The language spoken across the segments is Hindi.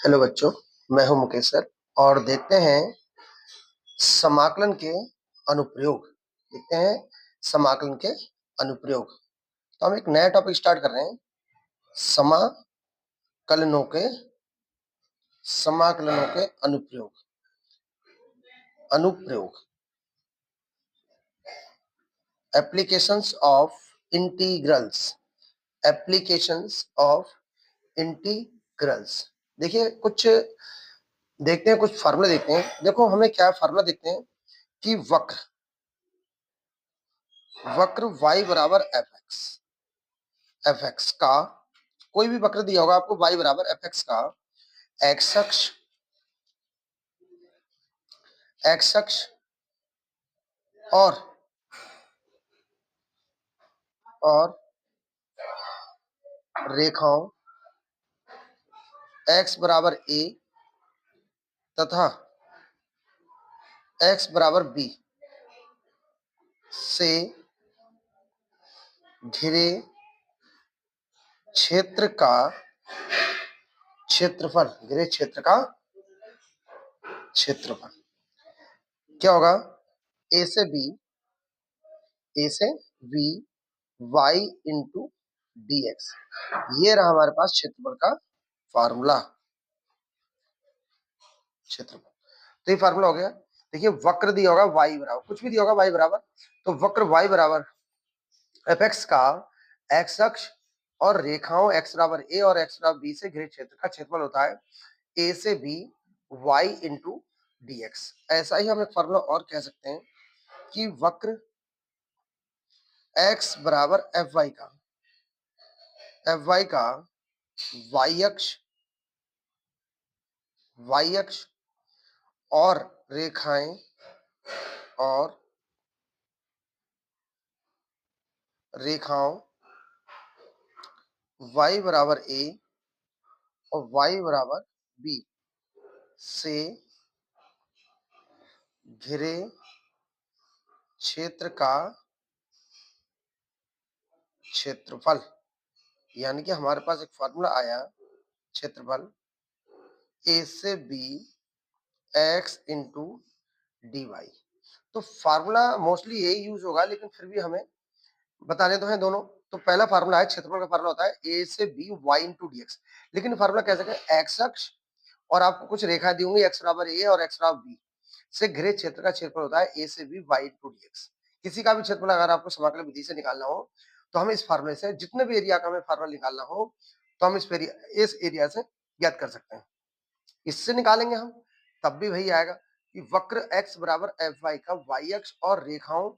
हेलो बच्चों, मैं हूं मुकेश सर और देखते हैं समाकलन के अनुप्रयोग। देखते हैं समाकलन के अनुप्रयोग। तो हम एक नया टॉपिक स्टार्ट कर रहे हैं, समाकलनों के अनुप्रयोग। Applications of integrals. देखिए कुछ देखते हैं, कुछ फार्मूला देखते हैं। देखो हमें क्या फार्मूला देखते हैं कि वक्र y बराबर एफ एक्स का, कोई भी वक्र दिया होगा आपको y बराबर एफ एक्स का, एक्स अक्ष और रेखाओं x बराबर a तथा x बराबर b से घिरे क्षेत्र का क्षेत्रफल, क्या होगा? a से b y into d x. ये रहा हमारे पास क्षेत्रफल का फार्मूला। तो ये फार्मूला हो गया। देखिए वक्र दिया होगा y बराबर, कुछ भी दिया होगा y बराबर, तो वक्र y बराबर एफ एक्स का एक्स अक्ष और रेखाओं x बराबर a और x बराबर b से घिरे क्षेत्र का क्षेत्रफल होता है a से b y into d x. ऐसा ही हम एक फार्मूला और कह सकते हैं कि वक्र x बराबर एफ वाई का y अक्ष और रेखाएं y बराबर a और y बराबर b से घिरे क्षेत्र का क्षेत्रफल। यानी कि हमारे पास एक फार्मूला आया, क्षेत्रफल a से b x into d y. तो फार्मूला मोस्टली यही यूज होगा, लेकिन फिर भी हमें बताने तो हैं दोनों। तो पहला फार्मूला है, क्षेत्रफल का फार्मूला होता है a से b y into d x. लेकिन फार्मूला कह सकते हैं एक्स अक्ष और आपको कुछ रेखा दी होंगी x बराबर a और x बराबर b से घिरे क्षेत्र का क्षेत्रफल होता है a से b y into d x. किसी का भी क्षेत्रफल अगर आपको समाकलन विधि से निकालना हो तो हम इस फार्मूले से, जितने भी एरिया का हमें फार्मूला निकालना हो तो हम इस एरिया से ज्ञात कर सकते हैं। इससे निकालेंगे हम तब भी वही आएगा कि वक्र x बराबर एफ वाई का y अक्ष और रेखाओं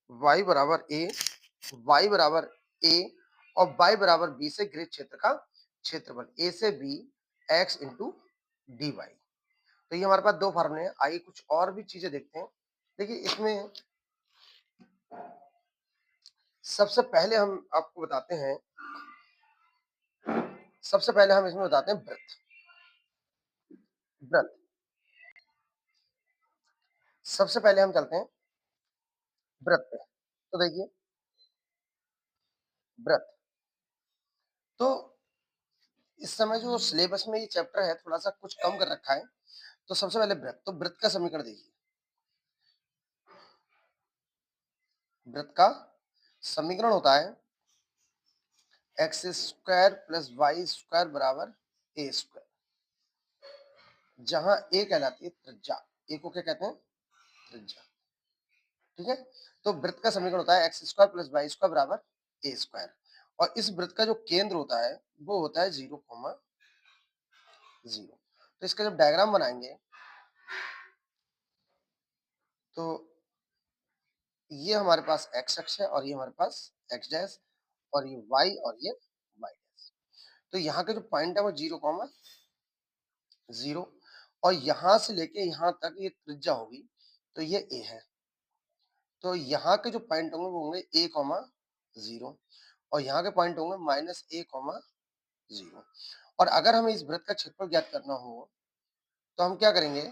y बराबर a और y बराबर b से घिरे क्षेत्र का क्षेत्रफल a से b x into d y. तो ये हमारे पास दो फार्मूले हैं। आइए कुछ और भी चीजें देखते हैं। देखिए इसमें सबसे पहले हम आपको बताते हैं, इसमें बताते हैं वृत्त। सबसे पहले हम चलते हैं वृत्त पे। तो देखिए वृत्त, तो इस समय जो सिलेबस में ये चैप्टर है थोड़ा सा कुछ कम कर रखा है। तो सबसे पहले वृत्त, तो वृत्त का समीकरण देखिए। वृत्त का समीकरण होता है x square plus y square बराबर ए स्क्वायर, जहां ए कहलाती है त्रिज्या। ए को क्या कहते हैं? त्रिज्या। ठीक है, तो वृत्त का समीकरण होता है x square plus y square बराबर ए स्क्वायर। और इस वृत्त का जो केंद्र होता है वो होता है 0,0। तो इसका जब डायग्राम बनाएंगे तो ये हमारे पास एक्स अक्ष है और ये हमारे पास एक्स डैश और ये वाई और ये वाई डैश। तो यहाँ के जो पॉइंट है वो 0,0 और यहाँ से लेके यहाँ तक ये त्रिज्या होगी, तो ये ए है। तो यहाँ के जो पॉइंट होंगे वो होंगे a,0 और यहाँ के पॉइंट होंगे -a,0। और अगर हमें इस वृत्त का क्षेत्रफल ज्ञात करना हो तो हम क्या करेंगे,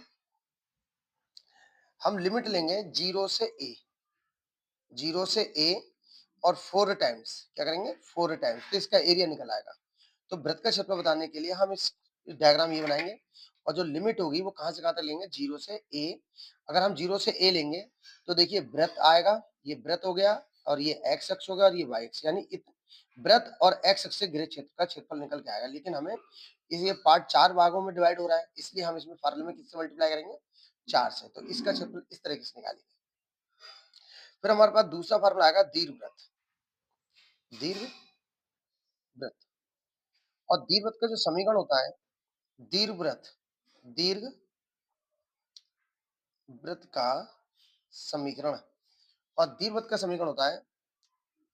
हम लिमिट लेंगे 0 से a और 4 टाइम्स, क्या करेंगे 4 टाइम्स, तो इसका एरिया निकल आएगा। तो वृत्त का क्षेत्रफल बताने के लिए हम इस डायग्राम ये बनाएंगे और जो लिमिट होगी वो कहाँ से कहाँ तक लेंगे, 0 से a। अगर हम 0 से a लेंगे तो देखिए वृत्त आएगा, ये वृत्त हो गया और ये x अक्ष होगा और ये y अक्ष, यानी वृत्त और x अक्ष से घिरे क्षेत्र का क्षेत्रफल निकल के आएगा। लेकिन हमें ये पार्ट 4 भागों में डिवाइड हो रहा है, इसलिए हम इसमें फार्मूले में किससे मल्टीप्लाई करेंगे, 4 से। तो इसका क्षेत्रफल इस तरीके से निकालेंगे। फिर हमारे पास दूसरा फार्मूला आएगा दीर्घवृत्त। दीर्घवृत्त और दीर्घवृत्त का जो समीकरण होता है, दीर्घवृत्त दीर्घवृत्त का समीकरण, और दीर्घवृत्त का समीकरण होता है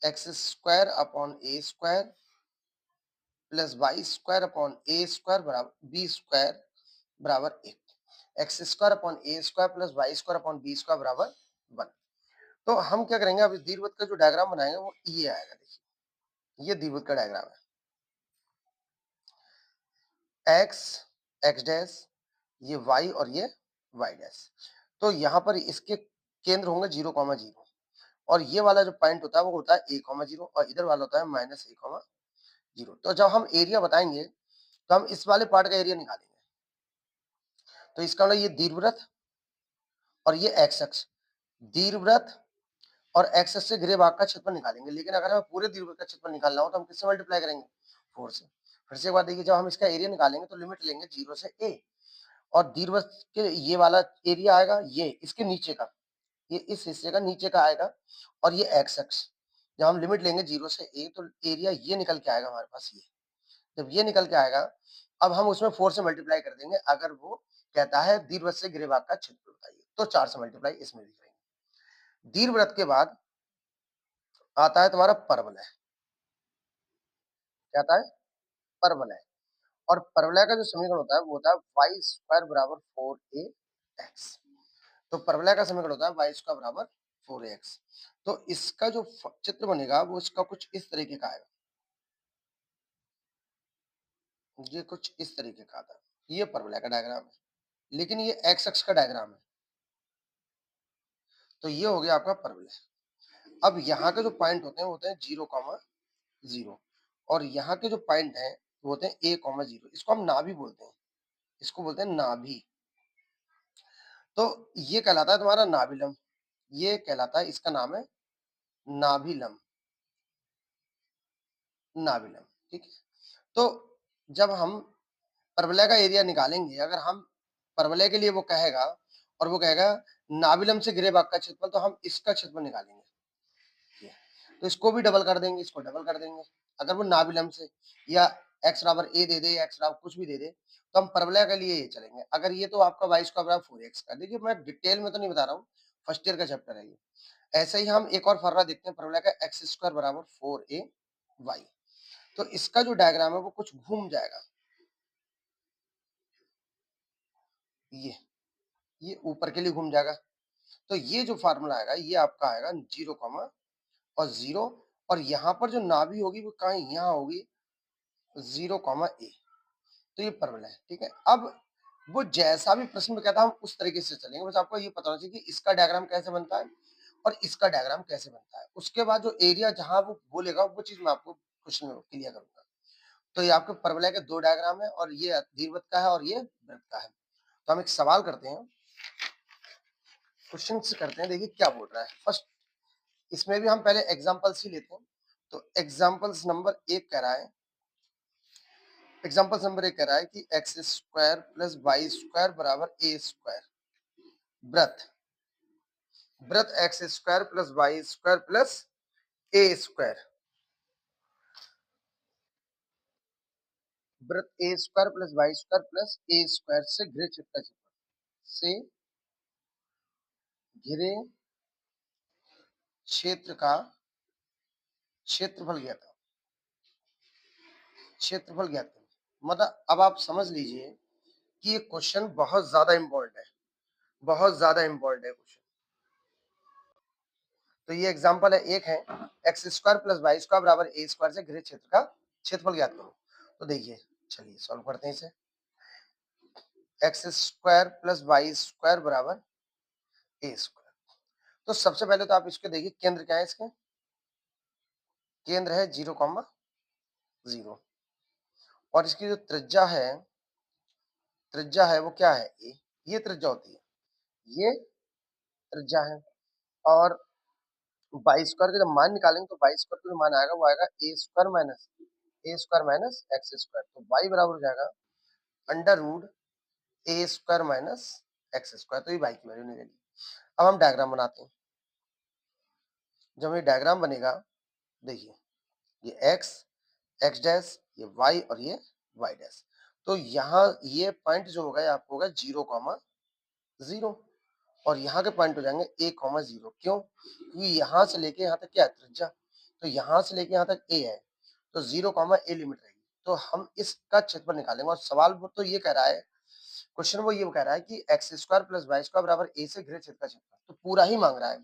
x square upon a square plus y square upon a square बराबर बी स्क्वायर बराबर 1। X square upon a square plus y square upon b square बराबर 1। तो हम क्या करेंगे, अब इस दीर्घवृत्त का जो डायग्राम बनाएंगे वो ये आएगा। देखिए ये दीर्घवृत्त का डायग्राम है, एक्स एक्स डैश, ये y और ये y डैश। तो यहाँ पर इसके केंद्र होंगे 0,0 और ये वाला जो पॉइंट होता है वो होता है a,0 और इधर वाला होता है -a,0। तो जब हम एरिया बताएंगे तो हम इस वाले पार्ट का एरिया निकालेंगे। तो इसका मतलब ये दीर्घवृत्त और ये एक्स अक्ष, दीर्घवृत्त और एक्स अक्ष से घिरे भाग का क्षेत्रफल निकालेंगे। लेकिन अगर हमें पूरे दीर्घवृत्त का क्षेत्रफल निकालना हो तो हम किससे मल्टीप्लाई करेंगे, 4 से। फिर से एक बात देखिए, जब हम इसका एरिया निकालेंगे तो लिमिट लेंगे 0 से a और दीर्घवृत्त के ये वाला एरिया आएगा, ये इसके नीचे का, ये इस हिस्से का नीचे का आएगा और ये एक्स अक्ष। जब हम लिमिट लेंगे 0 से a तो एरिया ये निकल के आएगा हमारे पास, ये जब ये निकल के आएगा अब हम उसमें 4 से मल्टीप्लाई कर देंगे। अगर वो कहता है दीर्घवृत्त से घिरे भाग का क्षेत्रफल बताइए तो 4 से मल्टीप्लाई इसमें भी करेंगे। दीर्घवृत्त के बाद आता है तुम्हारा परवलय। क्या आता है, परवलय। और परवलय का जो समीकरण होता है वो होता है वाई स्क्वायर बराबर 4ax। तो परवलय का समीकरण होता है वाई स्क्वायर बराबर 4ax। तो इसका जो चित्र बनेगा वो इसका कुछ इस तरीके का आएगा, ये कुछ इस तरीके का आता है। ये परवलय का डायग्राम है, लेकिन ये एक्स अक्ष का डायग्राम है। तो ये हो गया आपका परवलय। अब यहाँ के जो पॉइंट होते हैं वो होते हैं 0,0 और यहाँ के जो पॉइंट हैं वो होते हैं a,0। इसको हम नाभि बोलते हैं, इसको बोलते हैं नाभि। तो ये कहलाता है तुम्हारा नाभिलम, ये कहलाता है, इसका नाम है नाभिलम, नाभिलम। ठीक है। तो जब हम परवलय का एरिया निकालेंगे, अगर हम परवलय के लिए वो कहेगा और वो कहेगा नाभिलम से घिरे भाग का क्षेत्रफल, तो हम इसका क्षेत्रफल निकालेंगे। तो इसको भी डबल कर देंगे, इसको डबल कर देंगे। अगर वो नाभिलम से या x बराबर a दे दे, x बराबर कुछ भी दे दे, तो हम परवलय के लिए ये चलेंगे। अगर ये तो आपका y स्क्वायर बराबर 4x का, देखिए मैं डिटेल में तो नहीं बता रहा हूँ, फर्स्ट ईयर का चैप्टर है ये। ऐसे ही हम एक और फर्रा देखते हैं परवलय का, एक्स स्क्वायर बराबर 4ay। तो इसका जो डायग्राम है वो कुछ घूम जाएगा, ये ऊपर के लिए घूम जाएगा। तो ये जो फार्मूला आएगा ये आपका आएगा 0,0 और यहाँ पर जो नाभि होगी वो कहाँ, यहाँ होगी 0,a। तो ये परवलय है। ठीक है। अब वो जैसा भी प्रश्न में कहता है हम उस तरीके से चलेंगे, बस आपको ये पता होना चाहिए कि इसका डायग्राम कैसे बनता है और इसका डायग्राम कैसे बनता है। उसके बाद जो एरिया जहां वो बोलेगा वो चीज मैं आपको क्वेश्चन में क्लियर करूंगा। तो ये आपके परवलय के 2 डायग्राम है और ये दीर्घवृत्त का है और ये वृत्त का है। तो हम एक सवाल करते हैं, क्वेश्चन से करते हैं, देखिए क्या बोल रहा है। फर्स्ट इसमें भी हम पहले एग्जांपल्स ही लेते हैं। तो एग्जांपल्स नंबर 1 कह रहा है, एग्जांपल्स नंबर 1 कह रहा है कि x square plus y square बराबर ए स्क्वायर। वृत्त, वृत्त x square plus y square plus a square, वृत्त a square plus y square plus a square से घिरे क्षेत्र का क्षेत्रफल, से घिरे क्षेत्र का क्षेत्रफल ज्ञात, क्षेत्रफल ज्ञात। मतलब अब आप समझ लीजिए कि ये क्वेश्चन बहुत ज्यादा इंपॉर्टेंट है, बहुत ज्यादा इंपॉर्टेंट है क्वेश्चन। तो ये एग्जांपल है, एक है x square plus y square बराबर ए स्क्वायर से घिरे क्षेत्र का क्षेत्रफल ज्ञात करो। तो देखिए चलिए सॉल्व करते हैं इसे। X square plus y square बराबर ए स्क्वायर। तो सबसे पहले तो आप इसके देखिए केंद्र क्या है, इसके केंद्र है 0,0 और इसकी जो त्रिज्या है त्रिज्या है वो क्या है ए, ये त्रिज्या होती है, ये त्रिज्या है। और वाई स्क्वायर का जब मान निकालेंगे तो वाई स्क्वायर का जो मान आएगा वो आएगा a square minus x square, तो वाई बराबर हो जाएगा under root a square minus x square, तो ये वाई की वैल्यू निकलेगी। अब हम डायग्राम बनाते हैं। जब ये डायग्राम बनेगा, देखिए ये एक्स, एक्स डैश, ये वाई और ये वाई डैश। तो यहाँ ये पॉइंट जो होगा ये आपको होगा 0,0 और यहाँ के पॉइंट हो जाएंगे a,0। क्यों? क्योंकि यहाँ से लेके यहाँ तक क्या है त्रिज्या, तो यहाँ से लेके यहाँ तक a है, तो 0,a लिमिट रहेगी। तो हम इसका क्षेत्रफल निकालेंगे और सवाल वो तो ये कह रहा है, क्वेश्चन वो ये कह रहा है कि x square plus y square बराबर ए से घिरे क्षेत्र का क्षेत्रफल, तो पूरा ही मांग रहा है।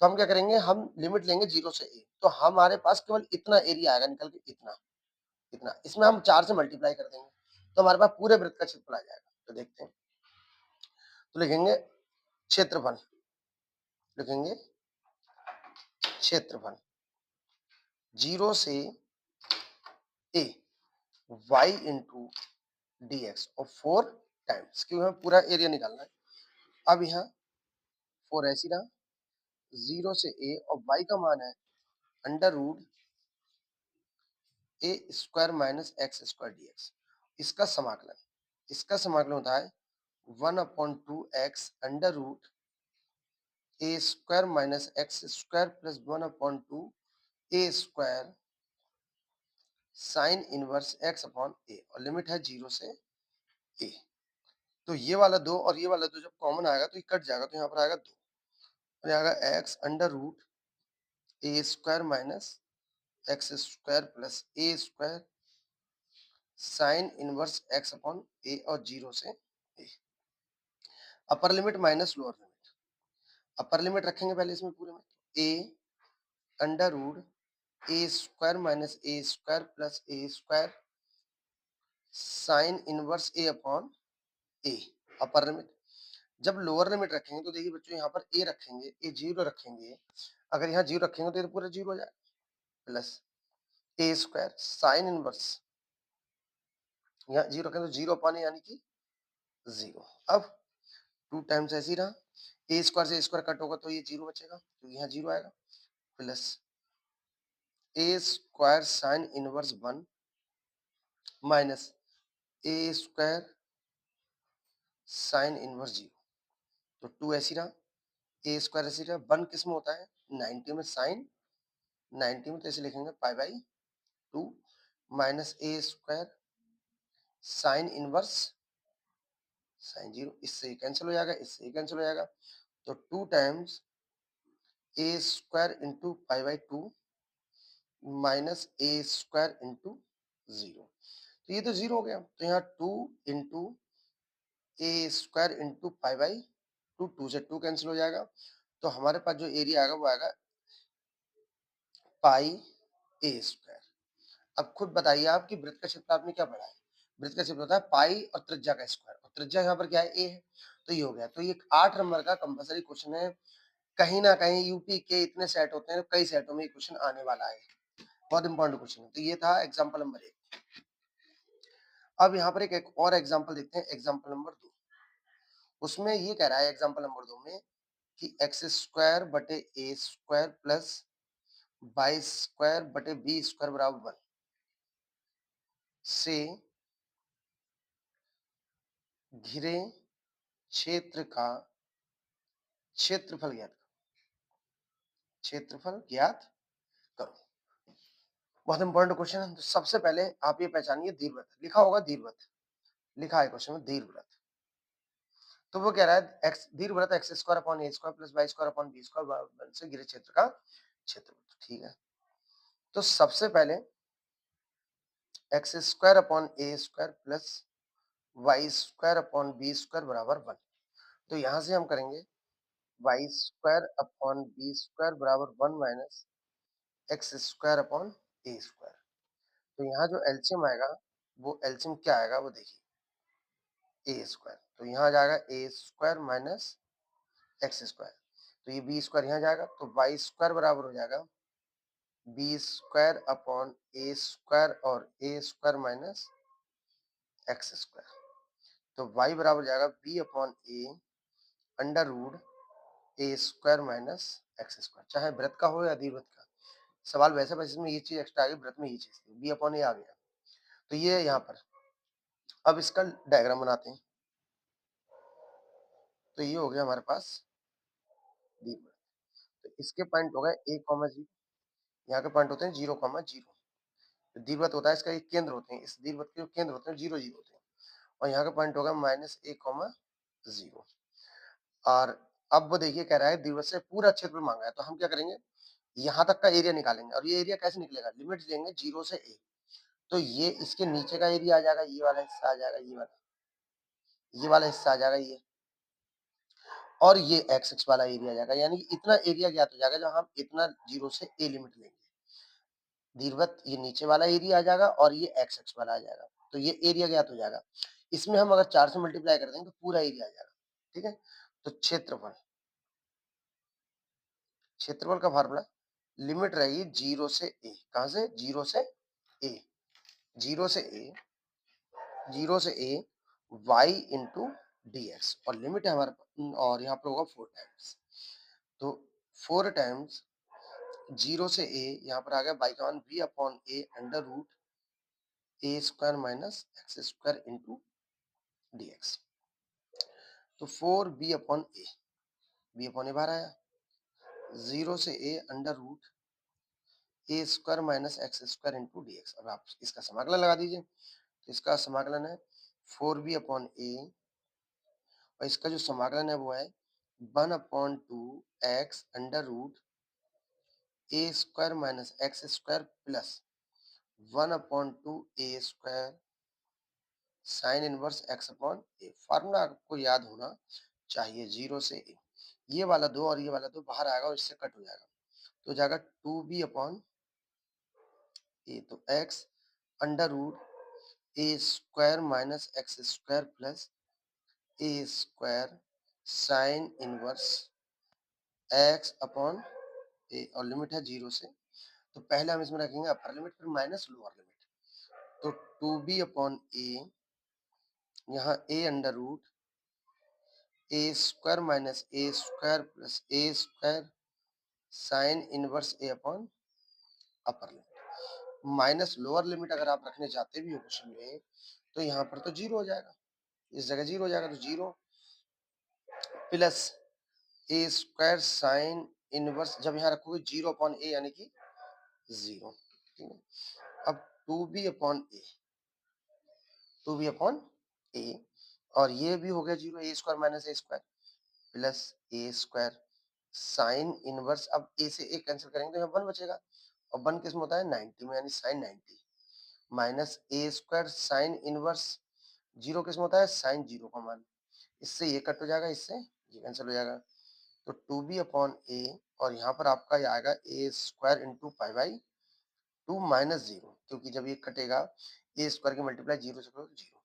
तो हम क्या करेंगे, हम लिमिट लेंगे 0 से a, तो हमारे पास केवल इतना एरिया आएगा निकल के, इतना इतना, इसमें हम 4 से मल्टीप्लाई कर देंगे तो हमारे पास पूरे वृत्त का क्षेत्रफल आ जाएगा। तो देखते हैं, तो लिखेंगे क्षेत्रफल, लिखेंगे क्षेत्रफल 0 से a y into d x और 4 टाइम्स, क्योंकि हमें पूरा एरिया निकालना है। अब यहाँ 4 ऐसी रहा, 0 से a और y का मान है under root a square minus x square d x. इसका समाकलन होता है 1/2x under root a square minus x square plus 1/2 a square sine inverse x upon a, और लिमिट है 0 से ए। तो ये वाला 2 और ये वाला 2 जब कॉमन आएगा तो ये कट जाएगा, तो यहाँ पर आएगा 2 और आएगा x under root a square minus x square plus a square sine inverse x upon a और 0 से a. Upper limit minus lower limit, upper limit रखेंगे पहले इसमें पूरे में, a under root a square minus a square plus a square sine inverse a upon a, upper limit. जब लोअर लिमिट रखेंगे तो देखिए बच्चों यहाँ पर ए रखेंगे, ए 0 रखेंगे, अगर यहाँ 0 रखेंगे तो ये तो पूरा 0 हो जाएगा, plus a square sine inverse, यहाँ 0 रखेंगे तो 0 अपॉन ए यानी कि 0। अब 2 टाइम्स ऐसे ही रहा, ए स्क्वायर से ए स्क्वायर कट होगा तो ये 0 बचेगा, तो यहाँ 0 आएगा, plus a square sine inverse 1 minus a square sine inverse 0, तो 2 ऐसी रहा, ए स्क्वायर ऐसी रहा, 1 किस में होता है 90 में, साइन 90 में, तो ऐसे लिखेंगे पाई by 2 minus a square sine inverse sine 0, इससे ये कैंसिल हो जाएगा, इससे ये कैंसिल हो जाएगा, तो 2 times A square into pi by 2 minus a square into 0, तो ये तो 0 हो गया, तो यहाँ 2 into A square into pi by 2, 2 से 2 कैंसिल हो जाएगा, तो हमारे पास जो एरिया आएगा वो आएगा पाई ए स्क्वायर। अब खुद बताइए आप कि वृत्त का क्षेत्र आपने क्या पढ़ा है, वृत्त का क्षेत्र होता है पाई और त्रिज्या का स्क्वायर, और त्रिज्या यहाँ पर क्या है ए है, तो ये हो गया। तो ये 8 नंबर का कंपलसरी क्वेश्चन है, कहीं ना कहीं यूपी के इतने सेट होते हैं, कई सेटों में ये क्वेश्चन आने वाला है, बहुत इंपॉर्टेंट क्वेश्चन है। तो ये था एग्जाम्पल नंबर 1। अब यहाँ पर एक और एग्जाम्पल देखते हैं, एग्जाम्पल नंबर 2। उसमें ये कह रहा है एग्जाम्पल नंबर 2 में कि एक्स स्क्वायर बटे ए स्क्वायर प्लस बाई स्क्वायर बटे बी स्क्वायर बराबर 1 से घिरे क्षेत्र का क्षेत्रफल ज्ञात करो, क्षेत्रफल ज्ञात करो। बहुत इंपॉर्टेंट क्वेश्चन है। तो सबसे पहले आप ये पहचानिए दीर्घवृत्त, लिखा होगा दीर्घवृत्त, लिखा है क्वेश्चन में दीर्घवृत्त। तो वो कह रहा है एक्स दीर्घवृत्त x square upon a square plus y square upon b square से घिरे क्षेत्र का क्षेत्रफल, ठीक है। तो सबसे पहले x square upon a square plus y square upon b square बराबर 1, तो यहाँ से हम करेंगे y square upon b square बराबर 1 minus x square upon a square. तो यहाँ जो एलसीएम आएगा वो एलसीएम क्या आएगा वो देखिए, ए स्क्वायर, तो यहाँ आ जाएगा ए स्क्वायर माइनस एक्स स्क्वायर, तो ये बी स्क्वायर यहाँ जाएगा, तो वाई स्क्वायर बराबर हो जाएगा B square upon a square और ए स्क्वायर माइनस एक्स स्क्वायर। तो y बराबर जाएगा b upon a under root a square minus x square, चाहे वृत्त का हो या दीर्घवृत्त का। सवाल वैसे बस इसमें ये चीज एक्स्ट्रा आ गई, वृत्त में ये चीज थी, b अपॉन ए आ गया। तो ये यहाँ पर अब इसका डायग्राम बनाते हैं। तो ये हो गया हमारे पास दीर्घवृत्त। तो इसके पॉइंट हो गए ए कॉमा जी, यहाँ के पॉइंट होते हैं 0,0। तो दीर्घवृत्त होता है इसका एक केंद्र होते हैं, इस दीर्घवृत्त के जो केंद्र होते हैं 0, 0 होते हैं। और यहाँ का पॉइंट होगा -a,0। और अब वो देखिए कह रहा है दीर्घवृत्त से पूरा क्षेत्रफल मांगा है, तो हम क्या करेंगे, यहाँ तक का एरिया निकालेंगे। और ये एरिया कैसे निकलेगा, लिमिट लेंगे 0 से a। तो ये इसके नीचे का एरिया आ जाएगा, ये वाला हिस्सा आ जाएगा, ये वाला हिस्सा आ जाएगा ये, और ये एक्स एक्स वाला एरिया आ जाएगा। यानी कि इतना एरिया ज्ञात हो जाएगा जब हम इतना 0 से a लिमिट लेंगे। दीर्घवृत्त ये नीचे वाला एरिया आ जाएगा और ये एक्स एक्स वाला आ जाएगा, तो ये एरिया ज्ञात हो जाएगा। इसमें हम अगर 4 से मल्टीप्लाई कर देंगे तो पूरा एरिया आ जाएगा। ठीक है, तो क्षेत्रफल, क्षेत्रफल का फार्मूला लिमिट रहेगी 0 से a। कहां से, 0 से a, 0 से a, 0 से a y into d x, और लिमिट है हमारे पास, और यहाँ पर होगा 4 टाइम्स। तो 4 टाइम्स 0 से a, यहाँ पर आ गया बाई का मान b upon a under root a square minus x square into d x. तो 4b upon a, b upon a बाहर आया, 0 से a under root a square minus x square into d x. अब आप इसका समाकलन लगा दीजिए। तो इसका समाकलन है 4b अपॉन ए, और इसका जो समाकलन है वो है 1/2 x under root a square minus x square plus 1/2 a square sine inverse x upon a. Formula आपको याद होना चाहिए, 0 से ए। ये वाला 2 और ये वाला 2 बाहर आएगा और इससे कट हो जाएगा, तो जाएगा 2b अपॉन ए। तो x under root a square minus x square plus a square sine inverse x upon a, और लिमिट है 0 से। तो पहले हम इसमें रखेंगे अपर लिमिट, फिर माइनस लोअर लिमिट। तो 2b अपॉन ए, यहाँ a under root a square minus a square plus a square sine inverse a upon upper limit. Minus lower limit अगर आप रखने चाहते भी हो क्वेश्चन में, तो यहाँ पर तो 0 हो जाएगा, इस जगह 0 हो जाएगा, तो 0 plus a square sine inverse, जब यहाँ रखोगे 0 अपॉन ए यानी कि 0। ठीक है, अब 2b upon A, 2b upon a, और ये भी हो गया 0, ए square minus a square plus a square sine inverse. अब ए से ए कैंसिल करेंगे तो यहाँ 1 बचेगा, और 1 किस में होता है 90 में, यानी sign 90 minus a square sine inverse 0 किस में होता है साइन 0 का मान। इससे ये कट हो जाएगा, इससे ये कैंसिल हो जाएगा। तो 2b अपॉन ए, और यहाँ पर आपका ये आएगा a square into pi by 2 minus 0, क्योंकि जब ये कटेगा ए स्क्वायर की मल्टीप्लाई 0 से करो तो 0।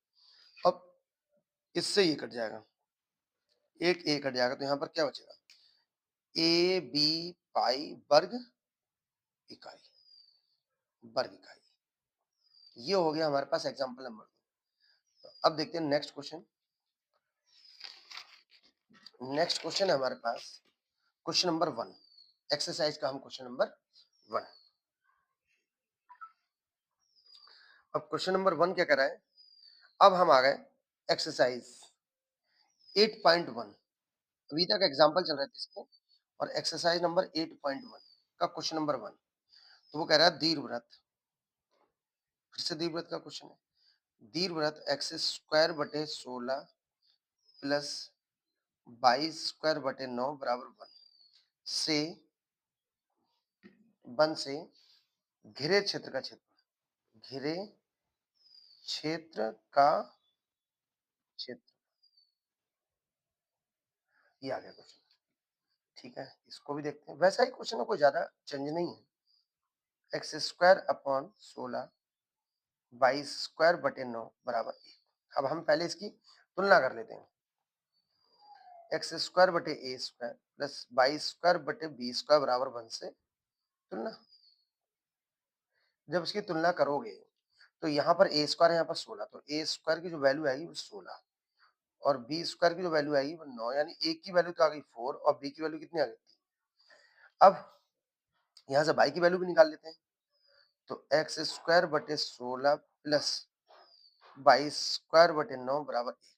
अब इससे ये कट जाएगा, एक ए कट जाएगा, तो यहाँ पर क्या बचेगा, ए बी पाई वर्ग इकाई, वर्ग इकाई। ये हो गया हमारे पास एग्जांपल नंबर 2। अब देखते हैं नेक्स्ट क्वेश्चन। नेक्स्ट क्वेश्चन है हमारे पास क्वेश्चन नंबर 1, एक्सरसाइज का हम क्वेश्चन नंबर 1। अब क्वेश्चन नंबर 1 क्या कर रहा है, अब हम आ गए एक्सरसाइज 8.1। अभी तक एग्जांपल चल रहे थे इसके, और एक्सरसाइज नंबर 8.1 का क्वेश्चन नंबर 1। तो वो कह रहा है दीर्घवृत्त, फिर से दीर्घवृत्त का क्वेश्चन है। दीर्घवृत्त एक्स स्क्वायर बटे 16 प्लस 22 स्क्वायर बटे 9 बराबर 1 से घिरे क्षेत्र का क्षेत्र, घिरे क्षेत्र का क्षेत्र, ये आ गया क्वेश्चन। ठीक है, इसको भी देखते हैं, वैसा ही क्वेश्चन है, कोई ज्यादा चेंज नहीं है। एक्स स्क्वायर अपॉन 16 22 स्क्वायर बटे 9 बराबर 1। अब हम पहले इसकी तुलना कर लेते हैं। एक्स स्क्वायर बटे ए स्क्वायर प्लस 22 स्क्वायर बटे बी स्क्वायर बराबर 1 से तुलना। जब इसकी तुलना करोगे तो यहाँ पर ए स्क्वायर, यहाँ पर 16, तो ए स्क्वायर की जो वैल्यू आएगी वो 16, और बी स्क्वायर की जो वैल्यू आएगी वो 9, यानी ए की वैल्यू तो आ गई 4 और बी की वैल्यू कितनी आ गई 3। अब यहाँ से बाई की वैल्यू भी निकाल लेते हैं। तो एक्स स्क्वायर बटे 16 प्लस बाई स्क्वायर बटे 9 बराबर 1।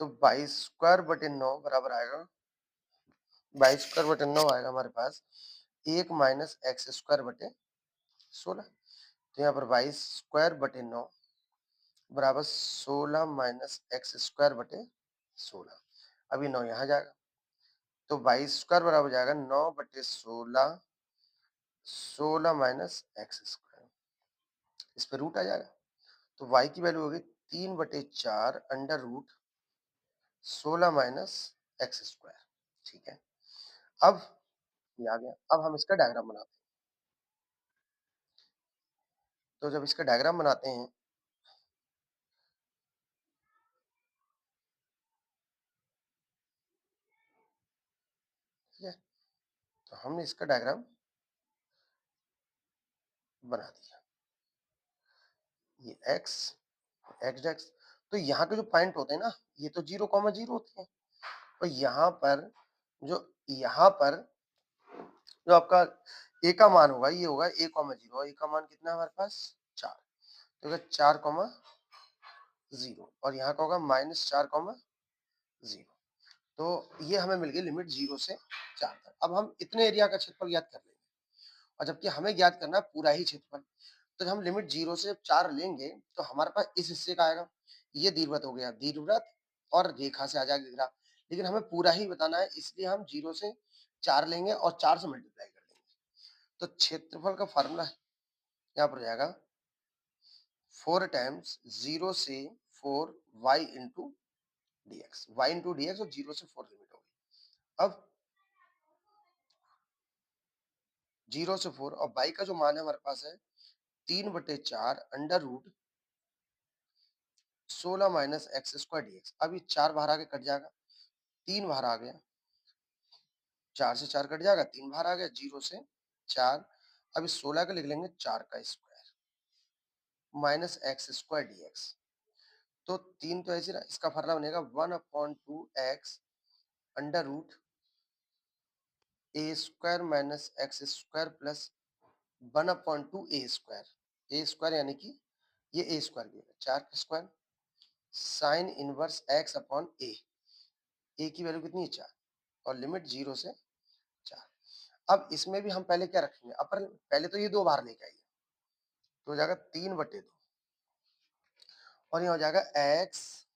तो बाई स्क्वायर बटे 9 बराबर आएगा, बाई स्क्वायर बटे 9 आएगा हमारे पास 1 माइनस एक्स स्क्वायर बटे 16। तो यहाँ पर बाई स्क्वायर बटे 9 बराबर 16 माइनस एक्स स्क्वायर बटे 16। अभी 9 यहाँ जाएगा, तो बाई स्क्वायर बराबर हो जाएगा 9 बटे 16, 16 माइनस एक्स स्क्वायर। इस पे रूट आ जाएगा, तो y की वैल्यू होगी 3 बटे 4 under root 16 minus x square. ठीक है, अब ये आ गया। अब हम इसका डायग्राम बनाते हैं। तो जब इसका डायग्राम बनाते हैं, ठीक है, तो हमने इसका डायग्राम बना दिया। ये x x x, तो यहाँ के जो पॉइंट होते हैं ना, ये तो 0,0 होते हैं। और जो यहाँ पर जो आपका a का मान होगा, ये होगा a,0, और a का मान कितना है हमारे पास 4। तो 4,0 और यहाँ का होगा -4,0। तो ये हमें मिल गई लिमिट 0 से 4 तक। अब हम इतने एरिया का क्षेत्रफल ज्ञात कर लेंगे, और जबकि हमें ज्ञात करना है पूरा ही क्षेत्रफल। तो जब हम लिमिट 0 से 4 लेंगे तो हमारे पास इस हिस्से का आएगा, ये दीर्घवृत्त हो गया, दीर्घवृत्त और रेखा से आ जाएगा ग्राफ। लेकिन हमें पूरा ही बताना है, इसलिए हम 0 से 4 लेंगे और 4 से मल्टीप्लाई कर देंगे। तो क्षेत्रफल का फार्मूला यहाँ पर हो जाएगा 4 टाइम्स 0 से 4 y into dx, y into dx, और 0 से 4 लिमिट होगी। अब 0 से 4 और y का जो मान है हमारे पास है 3 बटे 4 under root 16 minus x square dx। अब ये 4 बाहर आके कट जाएगा, 3 बाहर आ गया, 4 से 4 कट जाएगा, 3 बाहर आ गया, 0 से 4। अब इस 16 का लिख लेंगे 4 का square minus x square dx। तो 3 तो ऐसे रहा, इसका फॉर्मूला बनेगा 1/2 x under root a square minus x square plus 1/2 a square. A square यानी कि ये ए स्क्वायर भी है, 4 का square sine inverse x upon a. A की वैल्यू कितनी है 4, और लिमिट 0 से 4। अब इसमें भी हम पहले क्या रखेंगे, अपर पहले तो ये 2 बाहर लेके आइए, तो हो जाएगा 3/2, और यहाँ हो जाएगा x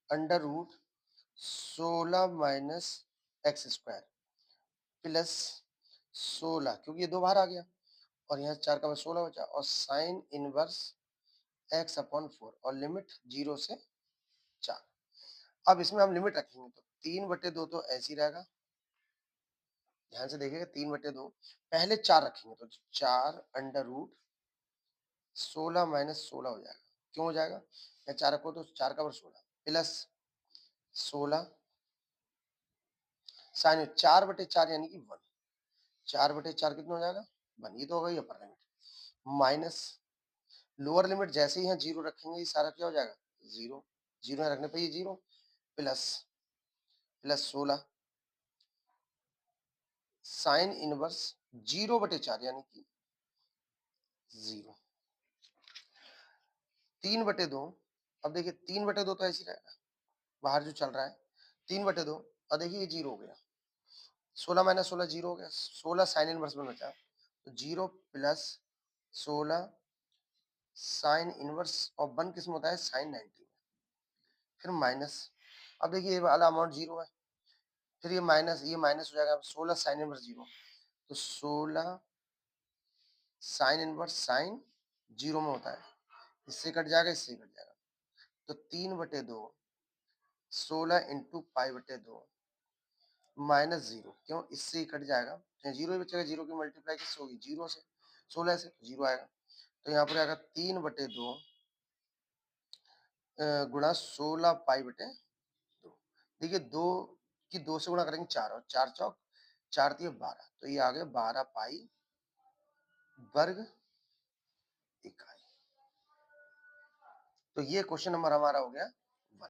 under root 16 minus x square plus 16, क्योंकि ये 2 बाहर आ गया, और यहाँ 4 का 16 बचा, और साइन इनवर्स एक्स अपॉन 4, और लिमिट 0 से 4। अब इसमें हम लिमिट रखेंगे, तो 3/2 तो ऐसे ही रहेगा, ध्यान से देखिएगा, 3/2 पहले 4 रखेंगे, तो 4 अंडर रूट 16 माइनस 16 हो जाएगा। क्यों हो जाएगा, या 4 रखो तो 4 का 16 प्लस 16 साइन 4/4 यानी कि 1, 4/4 कितना हो जाएगा 1, ये तो होगा ही upper limit, minus lower limit जैसे ही यहाँ 0 रखेंगे, ये सारा क्या हो जाएगा 0, 0 रखने पे ये 0 प्लस 16 साइन इनवर्स 0/4 यानी कि 0, 3/2। अब देखिए 3/2 तो ऐसे ही रहेगा, बाहर जो चल रहा है 3/2, और देखिए ये 0 हो गया, 16 माइनस 16 0 हो गया, 16 साइन इनवर्स में बचा, तो 0 प्लस 16 साइन इनवर्स, और 1 किस में होता है साइन 90 में, फिर माइनस। अब देखिए ये वाला अमाउंट 0 है, फिर ये माइनस हो जाएगा, 16 साइन इनवर्स 0, तो 16 साइन इनवर्स साइन 0 में होता है, इससे कट जाएगा, इससे कट जाएगा, तो 3/2 16 इंटू पाई/2 माइनस 0, क्यों इससे ही कट जाएगा, 0 ही बचेगा, 0 की मल्टीप्लाई किससे होगी 0 से, 16 से, 0 आएगा। तो यहाँ पर आएगा 3/2 गुणा 16 पाई/2। देखिए 2 की 2 से गुणा करेंगे 4, और 4 चौक 4 दिए 12, तो ये आ गया 12 पाई वर्ग इकाई। तो ये क्वेश्चन नंबर हमारा हो गया